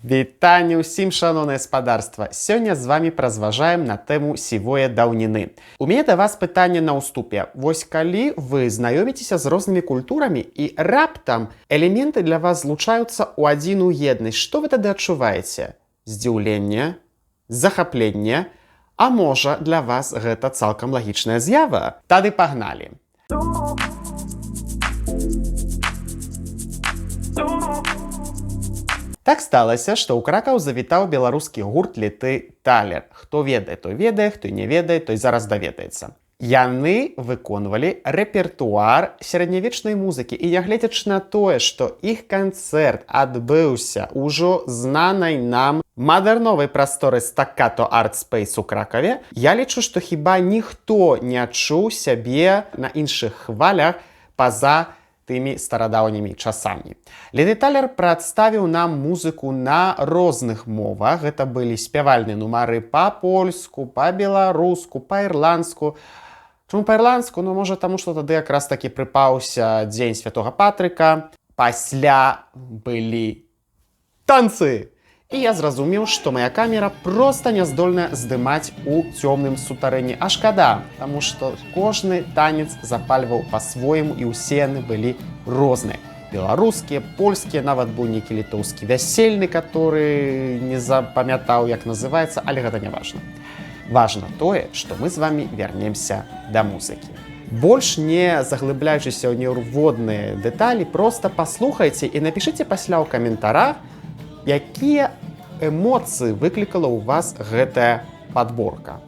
Вітанне ўсім, шаноўнае спадарства! Сёння з вами празважаем на тэму сівое даўніны. У мяне да вас пытанне на ўступе. Вось калі вы знаёміцеся з рознымі культурамі і раптам элементы для вас злучаюцца ў адзіную еднасць, што вы тады адчуваеце? Здзіўленне? Захапленне? А можа, для вас гэта цалкам лагічная з'ява? Тады пагналі! Так сталася, што ў Кракаў завітаў беларускі гурт Літы Талер. Хто ведае, той ведае, хто не ведае, той зараз даведаецца. Яны выконвалі рэпертуар сярэднявечнай музыкі. І нягледзячы на тое, што іх канцэрт адбыўся ўжо знанай нам мадэрновай прасторы Staccato Art Space у Кракаве, я лічу, што хіба ніхто не адчуў сябе на іншых хвалях па-за тымі старадаўнімі часамі. Літы Талер прадставіў нам музыку на розных мовах. Гэта былі спявальныя нумары па-польску, па-беларуску, па-ірландску. Чаму па-ірландску? Ну, можа, таму, што тады якраз такі прыпаўся дзень Святога Патрыка. Пасля былі танцы! І я зразумеў, што мая камера проста не здольная здымаць у цёмным сутарэнні. А шкада, таму што кожны танец запальваў па-свойму і ўсе яны былі розныя. Беларускія, польскія, нават быў нейкі літоўскі вясельны, который не запамятаў, як называецца, але гэта не важна. Важна тое, што мы з вами вернемся да музыкі. Больш не заглыбляючыся ў нерводныя дэталі, проста паслухайце і напішыце пасля ў каментарах, якія эмоцыі выклікала ў вас гэтая падборка.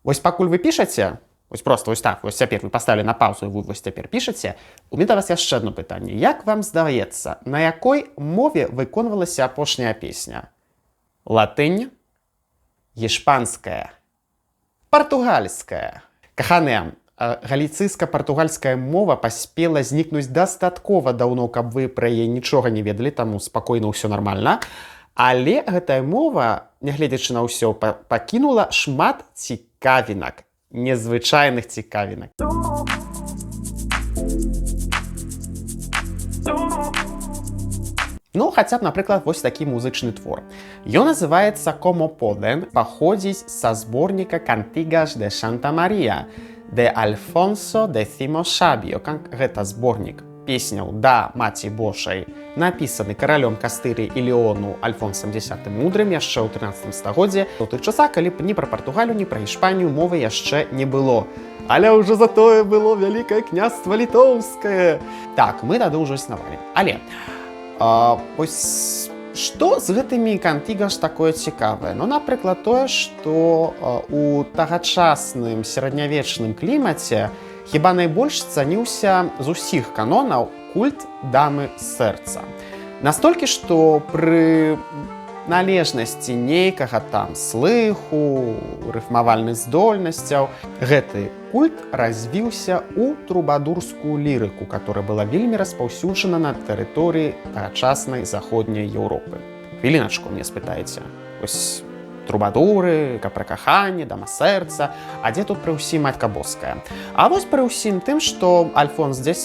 Вось пакуль вы пішаце, вось просто вось так, вось цяпер вы паставілі на паўзу, і вы вось цяпер пішаце, у мяне да вас яшчэ адно пытанне. Як вам здаецца, на якой мове выконвалася апошняя песня? Латынь, іспанская, партугальская. Каханыя, галіцыйска-партугальская мова паспела знікнуць дастаткова даўно, каб вы пра яе нічога не ведалі, таму спакойна ўсё нармальна. Але гэтая мова, нягледзячы на ўсё, пакінула шмат цікавінак, незвычайных цікавінак. Ну, хаця б, напрыклад, вось такі музычны твор. Ён называецца «Como Poden», паходзіць са зборніка «Cantigas de Santa Maria» de Alfonso X Sabio. Гэта зборнік песняў да Маці Божай, напісаны каралём Кастырыі і Леону Альфонсам X Мудрым яшчэ ў 13 стагоддзі, у тых часах, калі б ні пра Партугалію, ні пра Іспанію мовы яшчэ не было. Але ўжо затое было вялікае княства літоўскае. Так, мы тады ўжо існавалі. Але вось што з гэтымі кантигаш такое цікавае? Ну, напрыклад, тое, што у тагачасным сярэднявечным клімаце хіба найбольш цаніўся з усіх канонаў культ дамы сэрца. Настолькі, што пры належнасці нейкага там слыху, рыфмавальных здольнасцяў, гэты культ развіўся ў трубадурскую лірыку, которая была вельмі распаўсюджана на тэрыторыі тагачаснай заходняй Еўропы. Хвіліначку, мне спытаеце. Вось трубадуры, пра каханне, дама сэрца, а дзе тут пры ўсім Матка Боская? А вось пры ўсім тым, што Альфонс X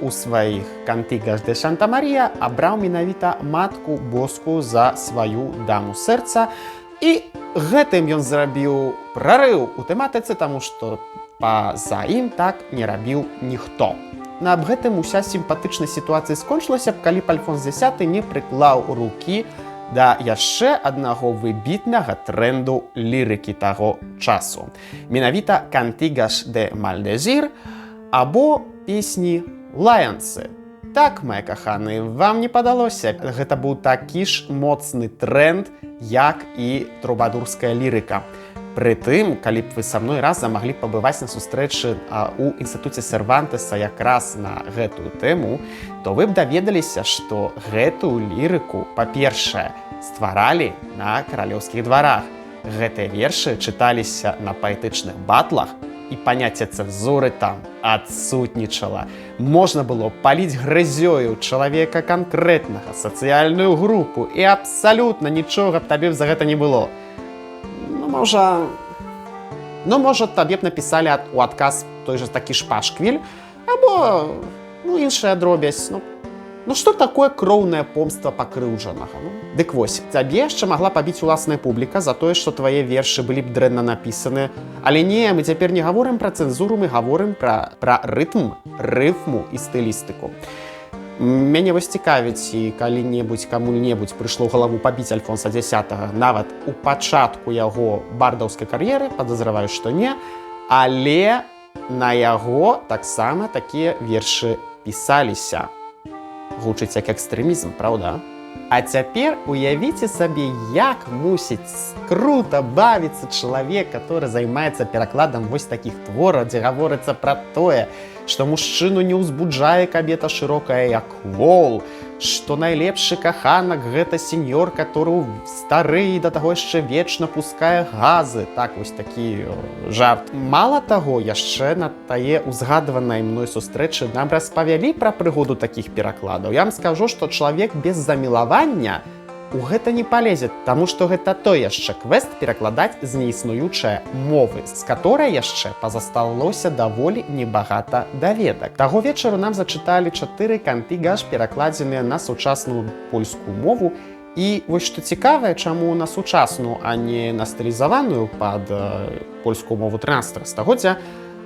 у сваіх «Cantigas de Santa Maria» абраў менавіта Матку Боскую за сваю даму сэрца, і гэтым ён зрабіў прарыў у тэматыцы, таму што па-за ім так не рабіў ніхто. Аб гэтым уся сімпатычная сітуацыя скончылася б, калі б Альфонс X не прыклаў рукі да яшчэ аднаго выбітнага тренду лірыкі таго часу. Менавіта «Cantigas de Maldesir» або песні «Лаянцы». Так, мае каханы, вам не падалося? Гэта быў такі ж моцны тренд, як і трубадурская лірыка. Прытым, калі б вы са мной разам маглі пабываць на сустрэчы ў інстытуце Сервантеса якраз на гэтую тэму, то вы б даведаліся, што гэтую лірыку, па-першае, стваралі на каралеўскіх дварах. Гэтыя вершы чыталіся на паэтычных батлах, і паняцце цэнзуры там адсутнічала. Можна было паліць грызёю чалавека канкрэтнага, сацыяльную групу, і абсалютна нічога б табе за гэта не было. Можа, табе б напісалі у адказ той жа такі ж пашквіль, або іншая дробязь. Што такое кроўная помста пакрыўджанага? Дык вось, цябе яшчэ магла пабіць уласная публіка за тое, што твае вершы былі б дрэнна напісаны. Але не, мы цяпер не гаворым пра цэнзуру, мы гаворым пра рытм, рыфму і стылістыку. Мяне вось цікавіць, і калі-небудзь каму-небудзь прыйшло ў галаву пабіць Альфонса X, нават у пачатку яго бардаўскай кар'еры, падазраваю, што не, але на яго таксама такія вершы пісаліся. Гучыць як экстрэмізм, праўда? А цяпер уявіце сабе, як мусіць крута бавіцца чалавек, который займаецца перакладам вось такіх твораў, дзе гаворыцца пра тое, што мужчыну не ўзбуджае кабета шырокая, як вол, што найлепшы каханак гэта сеньор, который стары і да таго яшчэ вечна пускае газы. Так, вось такі жарт. Мала таго, яшчэ на тае узгадванай мной сустрэчы нам распавялі пра прыгоду такіх перакладаў. Я вам скажу, што чалавек без замілавання у гэта не палезе, таму што гэта той яшчэ квест перакладаць з неіснуючай мовы, з каторай яшчэ пазасталося даволі небагата даведак. Таго вечару нам зачыталі 4 кантигаш, перакладзеныя на сучасную польскую мову. І вось што цікавае, чаму на сучасную, а не на стылізаваную пад польскую мову 13 стагоддзя,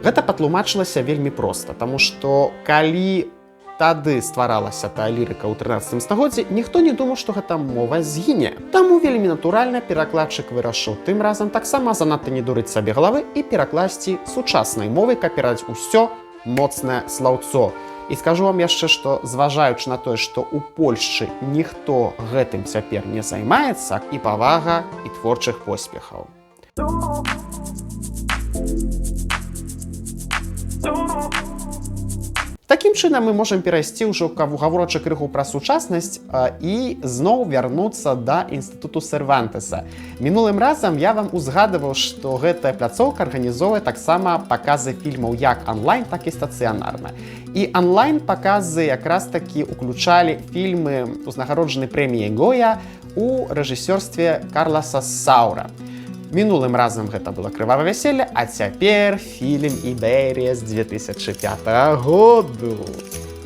гэта патлумачылася вельмі проста, таму што калі тады стваралася тая лірыка ў 13 стагоддзі, ніхто не думаў, што гэта мова згіне. Таму вельмі натуральна перакладчык вырашыў тым разам таксама занадта не дурыць сабе галавы і перакласці сучаснай мовай, каб перадаць усё моцнае слаўцо. І скажу вам яшчэ, што зважаючы на тое, што ў Польшчы ніхто гэтым цяпер не займаецца, і павага, і творчых поспехаў. Такім чынам мы можам перайсці ўжо гаворачы крыху пра сучаснасць і зноў вярнуцца да інстытуту Сервантеса. Мінулым разам я вам узгадываў, што гэтая пляцоўка арганізоўвае таксама паказы фільмаў як онлайн, так і стацыянарна. І онлайн-паказы якраз такі уключалі фільмы, узнагароджаны прэміяй Гоя у рэжысёрстве Карласа Саура. Мінулым разам гэта было «Крывавае вяселле», а цяпер фільм «Іберія» з 2005 году.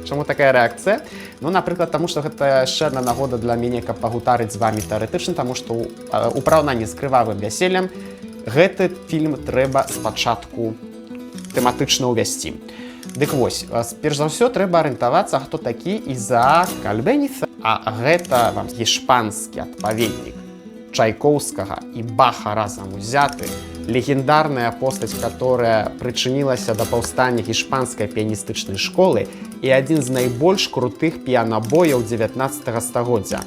Чаму такая рэакцыя? Ну, напрыклад, таму што гэта яшчэ адна нагода для мяне, каб пагутарыць з вамі тэарэтычна, таму што ў параўнанні з «Крывавым вяселлем» гэты фільм трэба спачатку тэматычна ўвясці. Дык вось, перш за ўсё трэба арыентавацца, хто такі Ізаак Альбэніц, а гэта вам іспанскі адпаведнік Чайкоўскага і Баха разам узяты, легендарная постаць, которая прычынілася да паўстання іспанскай піяністычнай школы і адзін з найбольш крутых піянабояў 19 стагоддзя.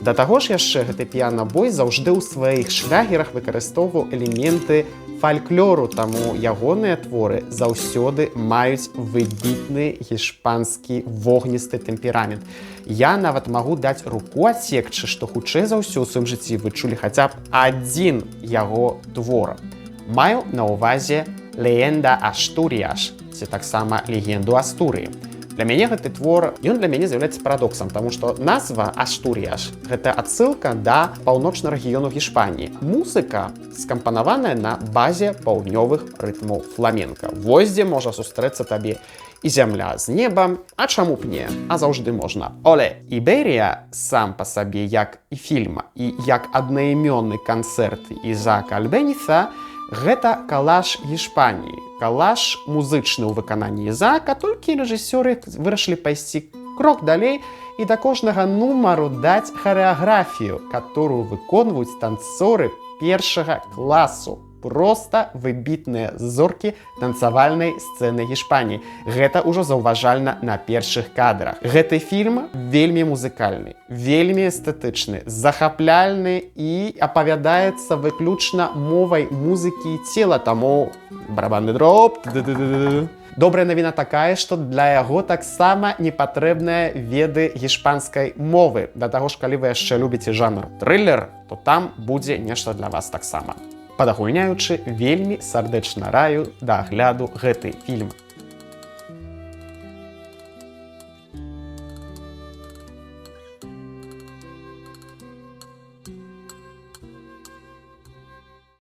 Да таго ж яшчэ гэты піянабой заўжды ў сваіх шлягерах выкарыстоўваў элементы фальклору, таму ягоныя творы заўсёды маюць выбітны іспанскі вогністы тэмперамент. Я нават магу даць руку адсекчы, што хутчэй за ўсё ў сваім жыцці вы чулі хаця б адзін яго твор. Маю на ўвазе «Легенда Астуріяш», ці таксама «Легенду Астурыі». Для мяне гэты твор, ён для мяне з'яўляецца парадоксам, таму што назва «Астуріяш» — гэта адсылка да паўночнага рэгіёну Іспаніі. Музыка скампанаваная на базе паўднёвых рытмаў фламенка. Вось дзе можа сустрэцца табе і зямля з небам, а чаму б не? А заўжды можна. Але «Іберія» сам па сабе як і фільм, і як аднаіменны канцэрт Ізаака Альбэніца — гэта калаж Іспаніі. Калаж музычны ў выкананні Ізаака, толькі рэжысёры вырашылі пайсці крок далей і да кожнага нумару даць харэаграфію, которую выконваюць танцоры першага класу. Проста выбітныя зоркі танцавальнай сцэны Іспаніі. Гэта ўжо заўважальна на першых кадрах. Гэты фільм вельмі музыкальны, вельмі эстэтычны, захапляльны і апавядаецца выключна мовай музыкі і цела, таму барабанны дроб. Добрая навіна такая, што для яго таксама не патрэбныя веды іспанскай мовы. Да таго ж, калі вы яшчэ любіце жанр трылер, то там будзе нешта для вас таксама. Падагульняючы, вельмі сардэчна раю да агляду гэты фільм.